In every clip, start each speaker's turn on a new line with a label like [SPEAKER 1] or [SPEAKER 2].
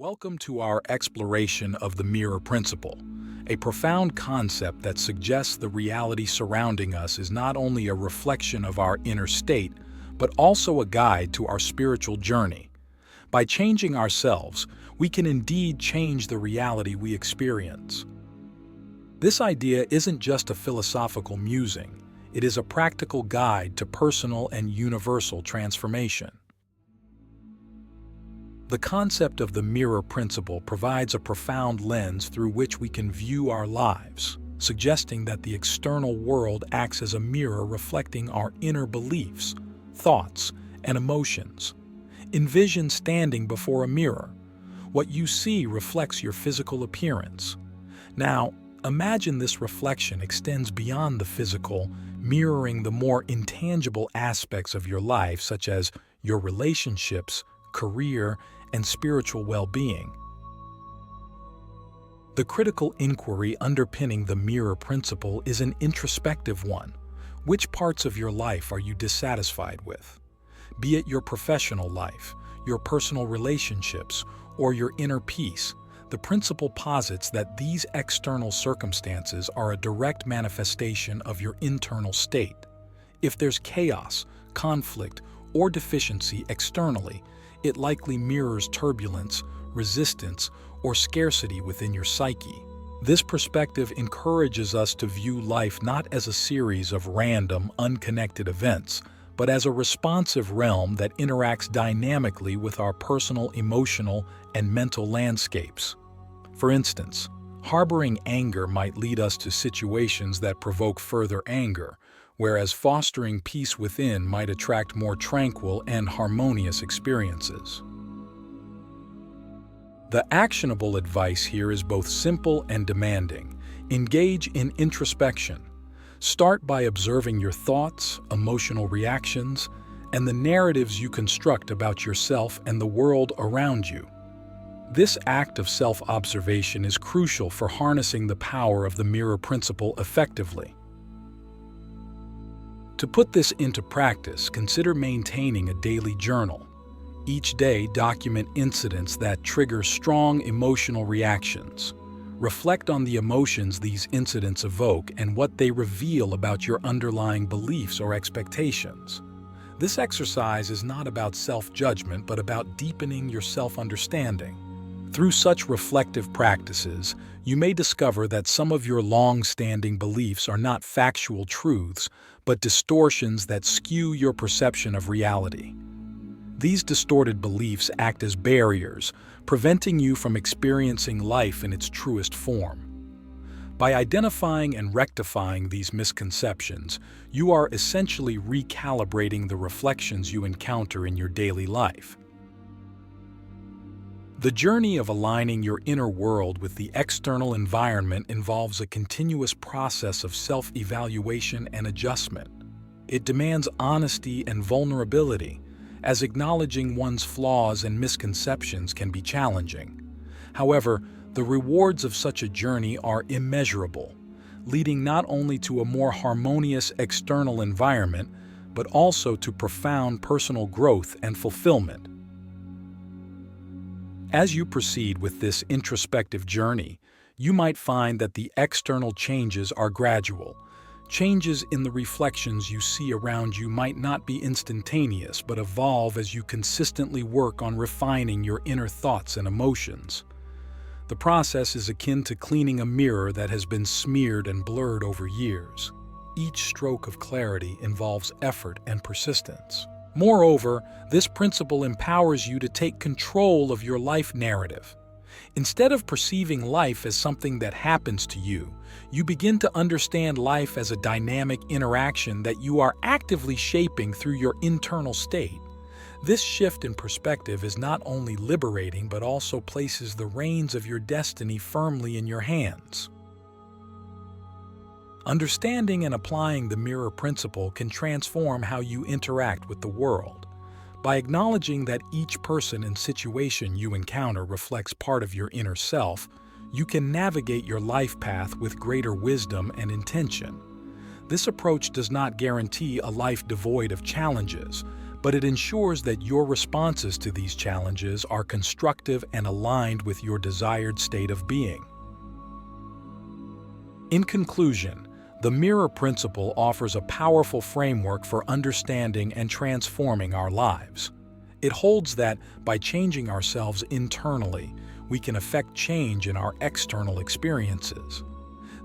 [SPEAKER 1] Welcome to our exploration of the mirror principle, a profound concept that suggests the reality surrounding us is not only a reflection of our inner state, but also a guide to our spiritual journey. By changing ourselves, we can indeed change the reality we experience. This idea isn't just a philosophical musing, it is a practical guide to personal and universal transformation. The concept of the mirror principle provides a profound lens through which we can view our lives, suggesting that the external world acts as a mirror reflecting our inner beliefs, thoughts, and emotions. Envision standing before a mirror. What you see reflects your physical appearance. Now, imagine this reflection extends beyond the physical, mirroring the more intangible aspects of your life, such as your relationships, career, and spiritual well-being. The critical inquiry underpinning the mirror principle is an introspective one. Which parts of your life are you dissatisfied with? Be it your professional life, your personal relationships, or your inner peace, the principle posits that these external circumstances are a direct manifestation of your internal state. If there's chaos, conflict, or deficiency externally, it likely mirrors turbulence, resistance, or scarcity within your psyche. This perspective encourages us to view life not as a series of random, unconnected events, but as a responsive realm that interacts dynamically with our personal, emotional, and mental landscapes. For instance, harboring anger might lead us to situations that provoke further anger, whereas fostering peace within might attract more tranquil and harmonious experiences. The actionable advice here is both simple and demanding. Engage in introspection. Start by observing your thoughts, emotional reactions, and the narratives you construct about yourself and the world around you. This act of self-observation is crucial for harnessing the power of the mirror principle effectively. To put this into practice, consider maintaining a daily journal. Each day, document incidents that trigger strong emotional reactions. Reflect on the emotions these incidents evoke and what they reveal about your underlying beliefs or expectations. This exercise is not about self-judgment, but about deepening your self-understanding. Through such reflective practices, you may discover that some of your long-standing beliefs are not factual truths, but distortions that skew your perception of reality. These distorted beliefs act as barriers, preventing you from experiencing life in its truest form. By identifying and rectifying these misconceptions, you are essentially recalibrating the reflections you encounter in your daily life. The journey of aligning your inner world with the external environment involves a continuous process of self-evaluation and adjustment. It demands honesty and vulnerability, as acknowledging one's flaws and misconceptions can be challenging. However, the rewards of such a journey are immeasurable, leading not only to a more harmonious external environment, but also to profound personal growth and fulfillment. As you proceed with this introspective journey, you might find that the external changes are gradual. Changes in the reflections you see around you might not be instantaneous, but evolve as you consistently work on refining your inner thoughts and emotions. The process is akin to cleaning a mirror that has been smeared and blurred over years. Each stroke of clarity involves effort and persistence. Moreover, this principle empowers you to take control of your life narrative. Instead of perceiving life as something that happens to you, you begin to understand life as a dynamic interaction that you are actively shaping through your internal state. This shift in perspective is not only liberating but also places the reins of your destiny firmly in your hands. Understanding and applying the mirror principle can transform how you interact with the world. By acknowledging that each person and situation you encounter reflects part of your inner self, you can navigate your life path with greater wisdom and intention. This approach does not guarantee a life devoid of challenges, but it ensures that your responses to these challenges are constructive and aligned with your desired state of being. In conclusion, the mirror principle offers a powerful framework for understanding and transforming our lives. It holds that by changing ourselves internally, we can affect change in our external experiences.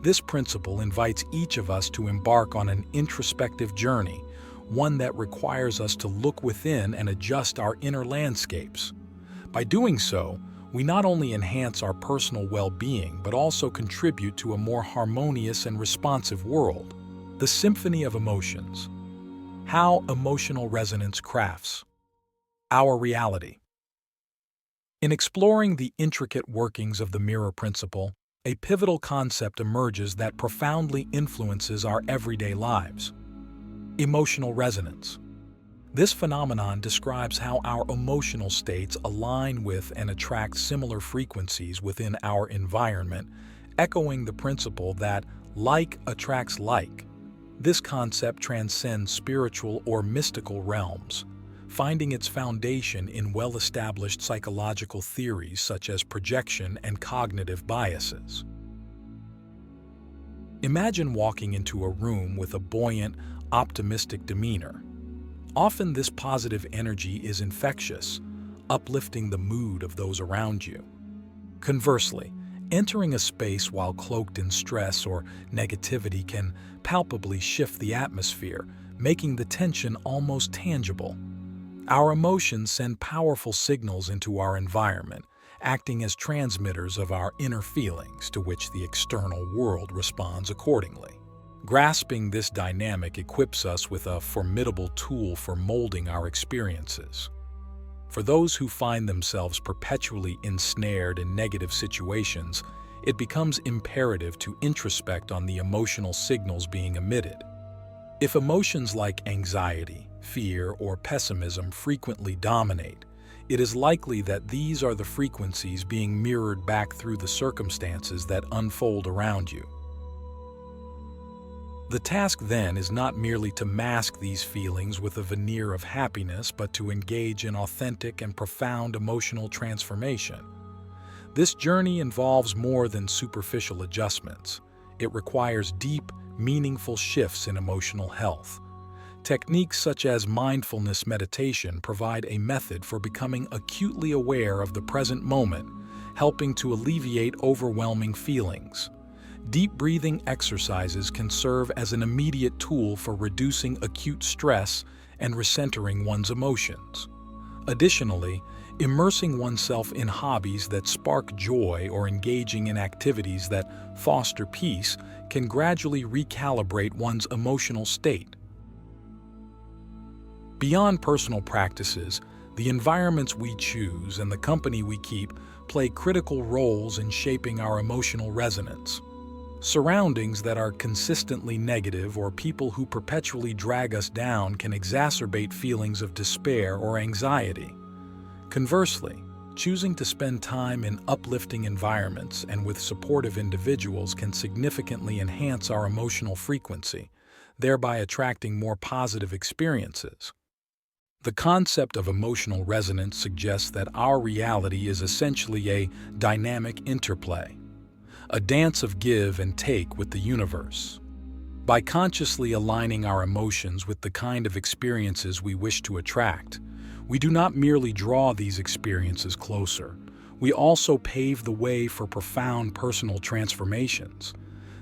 [SPEAKER 1] This principle invites each of us to embark on an introspective journey, one that requires us to look within and adjust our inner landscapes. By doing so, we not only enhance our personal well-being but also contribute to a more harmonious and responsive world. The Symphony of Emotions. How emotional resonance crafts our reality. In exploring the intricate workings of the mirror principle, a pivotal concept emerges that profoundly influences our everyday lives: emotional resonance. This phenomenon describes how our emotional states align with and attract similar frequencies within our environment, echoing the principle that like attracts like. This concept transcends spiritual or mystical realms, finding its foundation in well-established psychological theories such as projection and cognitive biases. Imagine walking into a room with a buoyant, optimistic demeanor. Often this positive energy is infectious, uplifting the mood of those around you. Conversely, entering a space while cloaked in stress or negativity can palpably shift the atmosphere, making the tension almost tangible. Our emotions send powerful signals into our environment, acting as transmitters of our inner feelings to which the external world responds accordingly. Grasping this dynamic equips us with a formidable tool for molding our experiences. For those who find themselves perpetually ensnared in negative situations, it becomes imperative to introspect on the emotional signals being emitted. If emotions like anxiety, fear, or pessimism frequently dominate, it is likely that these are the frequencies being mirrored back through the circumstances that unfold around you. The task then is not merely to mask these feelings with a veneer of happiness, but to engage in authentic and profound emotional transformation. This journey involves more than superficial adjustments. It requires deep, meaningful shifts in emotional health. Techniques such as mindfulness meditation provide a method for becoming acutely aware of the present moment, helping to alleviate overwhelming feelings. Deep breathing exercises can serve as an immediate tool for reducing acute stress and recentering one's emotions. Additionally, immersing oneself in hobbies that spark joy or engaging in activities that foster peace can gradually recalibrate one's emotional state. Beyond personal practices, the environments we choose and the company we keep play critical roles in shaping our emotional resonance. Surroundings that are consistently negative or people who perpetually drag us down can exacerbate feelings of despair or anxiety. Conversely, choosing to spend time in uplifting environments and with supportive individuals can significantly enhance our emotional frequency, thereby attracting more positive experiences. The concept of emotional resonance suggests that our reality is essentially a dynamic interplay, a dance of give and take with the universe. By consciously aligning our emotions with the kind of experiences we wish to attract, we do not merely draw these experiences closer, we also pave the way for profound personal transformations.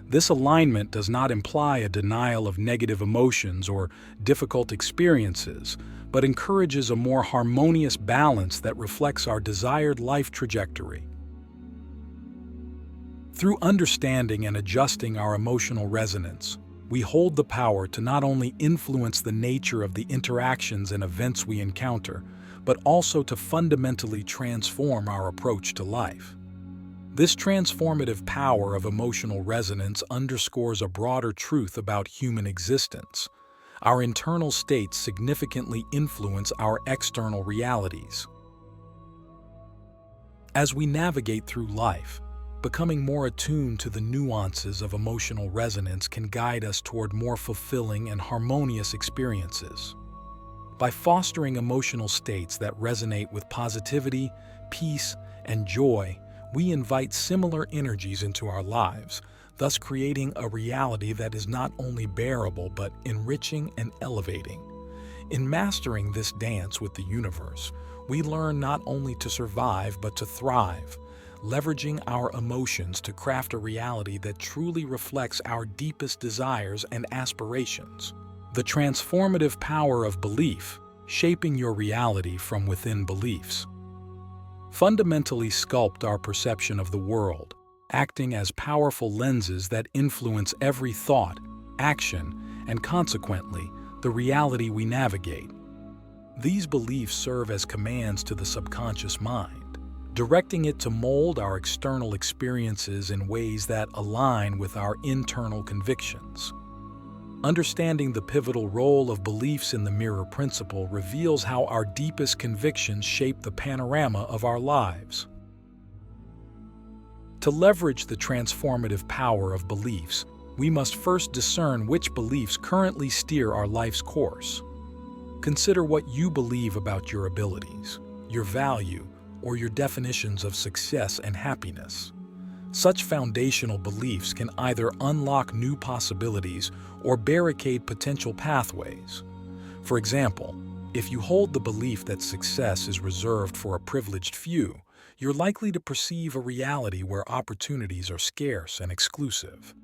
[SPEAKER 1] This alignment does not imply a denial of negative emotions or difficult experiences, but encourages a more harmonious balance that reflects our desired life trajectory. Through understanding and adjusting our emotional resonance, we hold the power to not only influence the nature of the interactions and events we encounter, but also to fundamentally transform our approach to life. This transformative power of emotional resonance underscores a broader truth about human existence. Our internal states significantly influence our external realities. As we navigate through life, becoming more attuned to the nuances of emotional resonance can guide us toward more fulfilling and harmonious experiences. By fostering emotional states that resonate with positivity, peace, and joy, we invite similar energies into our lives, thus creating a reality that is not only bearable but enriching and elevating. In mastering this dance with the universe, we learn not only to survive but to thrive, leveraging our emotions to craft a reality that truly reflects our deepest desires and aspirations. The transformative power of belief, shaping your reality from within beliefs, fundamentally sculpt our perception of the world, acting as powerful lenses that influence every thought, action, and consequently, the reality we navigate. These beliefs serve as commands to the subconscious mind, directing it to mold our external experiences in ways that align with our internal convictions. Understanding the pivotal role of beliefs in the mirror principle reveals how our deepest convictions shape the panorama of our lives. To leverage the transformative power of beliefs, we must first discern which beliefs currently steer our life's course. Consider what you believe about your abilities, your value, or your definitions of success and happiness. Such foundational beliefs can either unlock new possibilities or barricade potential pathways. For example, if you hold the belief that success is reserved for a privileged few, you're likely to perceive a reality where opportunities are scarce and exclusive.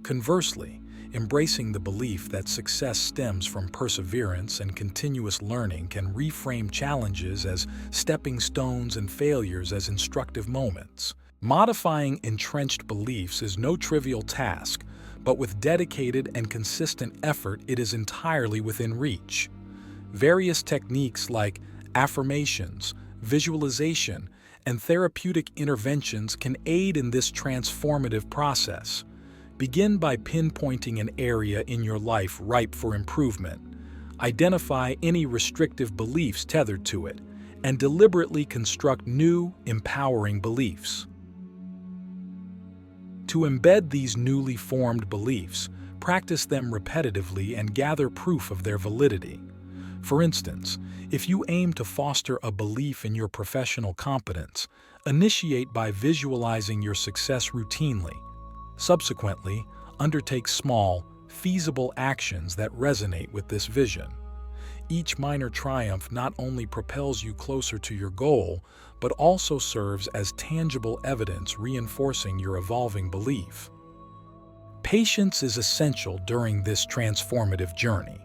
[SPEAKER 1] Conversely, embracing the belief that success stems from perseverance and continuous learning can reframe challenges as stepping stones and failures as instructive moments. Modifying entrenched beliefs is no trivial task, but with dedicated and consistent effort, it is entirely within reach. Various techniques like affirmations, visualization, and therapeutic interventions can aid in this transformative process. Begin by pinpointing an area in your life ripe for improvement. Identify any restrictive beliefs tethered to it, and deliberately construct new, empowering beliefs. To embed these newly formed beliefs, practice them repetitively and gather proof of their validity. For instance, if you aim to foster a belief in your professional competence, initiate by visualizing your success routinely. Subsequently, undertake small, feasible actions that resonate with this vision. Each minor triumph not only propels you closer to your goal, but also serves as tangible evidence reinforcing your evolving belief. Patience is essential during this transformative journey.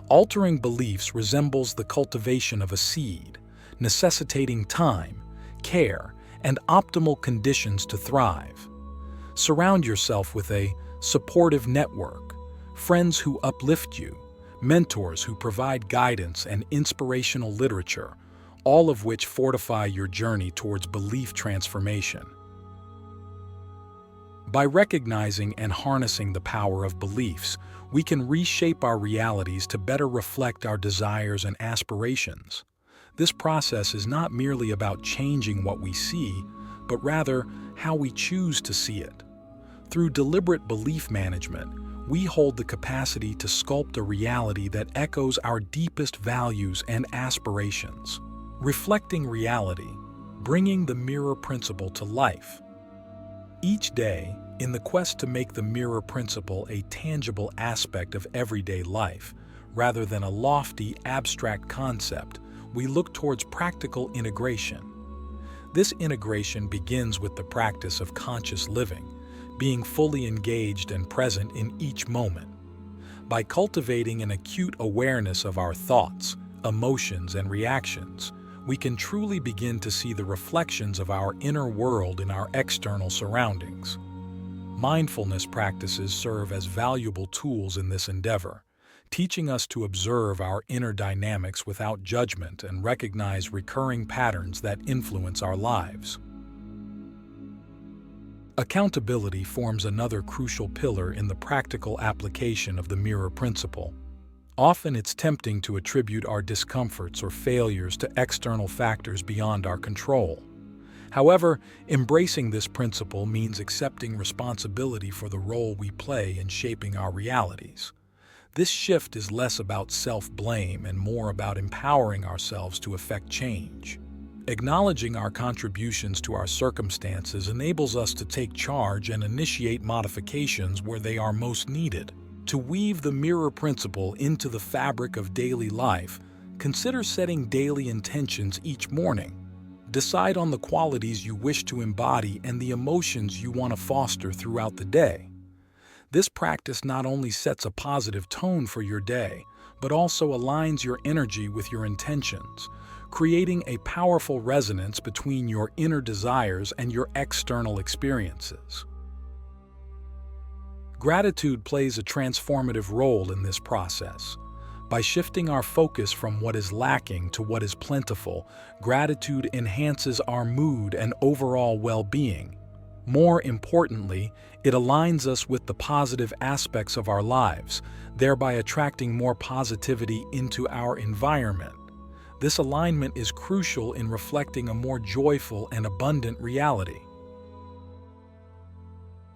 [SPEAKER 1] Altering beliefs resembles the cultivation of a seed, necessitating time, care, and optimal conditions to thrive. Surround yourself with a supportive network, friends who uplift you, mentors who provide guidance and inspirational literature, all of which fortify your journey towards belief transformation. By recognizing and harnessing the power of beliefs, we can reshape our realities to better reflect our desires and aspirations. This process is not merely about changing what we see, but rather how we choose to see it. Through deliberate belief management, we hold the capacity to sculpt a reality that echoes our deepest values and aspirations. Reflecting reality, bringing the mirror principle to life. Each day, in the quest to make the mirror principle a tangible aspect of everyday life, rather than a lofty, abstract concept, we look towards practical integration. This integration begins with the practice of conscious living, being fully engaged and present in each moment. By cultivating an acute awareness of our thoughts, emotions, and reactions, we can truly begin to see the reflections of our inner world in our external surroundings. Mindfulness practices serve as valuable tools in this endeavor, teaching us to observe our inner dynamics without judgment and recognize recurring patterns that influence our lives. Accountability forms another crucial pillar in the practical application of the mirror principle. Often it's tempting to attribute our discomforts or failures to external factors beyond our control. However, embracing this principle means accepting responsibility for the role we play in shaping our realities. This shift is less about self-blame and more about empowering ourselves to effect change. Acknowledging our contributions to our circumstances enables us to take charge and initiate modifications where they are most needed. To weave the mirror principle into the fabric of daily life, consider setting daily intentions each morning. Decide on the qualities you wish to embody and the emotions you want to foster throughout the day. This practice not only sets a positive tone for your day, but also aligns your energy with your intentions, creating a powerful resonance between your inner desires and your external experiences. Gratitude plays a transformative role in this process. By shifting our focus from what is lacking to what is plentiful, gratitude enhances our mood and overall well-being. More importantly, it aligns us with the positive aspects of our lives, thereby attracting more positivity into our environment. This alignment is crucial in reflecting a more joyful and abundant reality.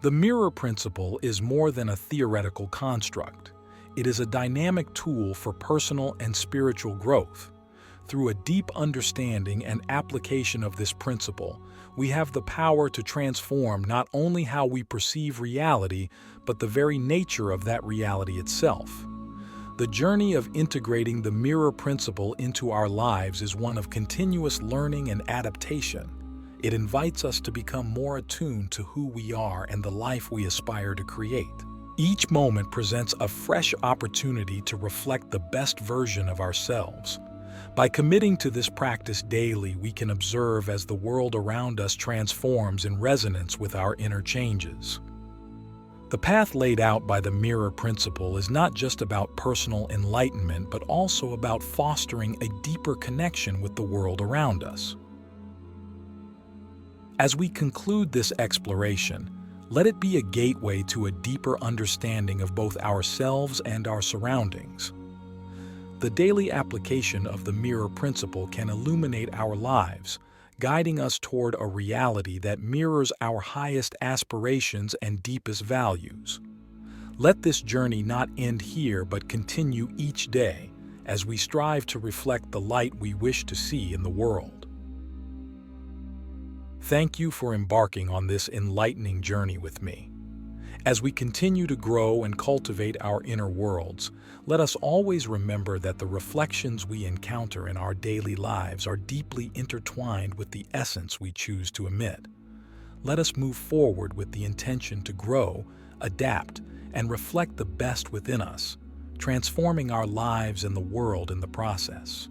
[SPEAKER 1] The mirror principle is more than a theoretical construct. It is a dynamic tool for personal and spiritual growth. Through a deep understanding and application of this principle, we have the power to transform not only how we perceive reality, but the very nature of that reality itself. The journey of integrating the mirror principle into our lives is one of continuous learning and adaptation. It invites us to become more attuned to who we are and the life we aspire to create. Each moment presents a fresh opportunity to reflect the best version of ourselves. By committing to this practice daily, we can observe as the world around us transforms in resonance with our inner changes. The path laid out by the mirror principle is not just about personal enlightenment, but also about fostering a deeper connection with the world around us. As we conclude this exploration, let it be a gateway to a deeper understanding of both ourselves and our surroundings. The daily application of the mirror principle can illuminate our lives, guiding us toward a reality that mirrors our highest aspirations and deepest values. Let this journey not end here, but continue each day as we strive to reflect the light we wish to see in the world. Thank you for embarking on this enlightening journey with me. As we continue to grow and cultivate our inner worlds, let us always remember that the reflections we encounter in our daily lives are deeply intertwined with the essence we choose to emit. Let us move forward with the intention to grow, adapt, and reflect the best within us, transforming our lives and the world in the process.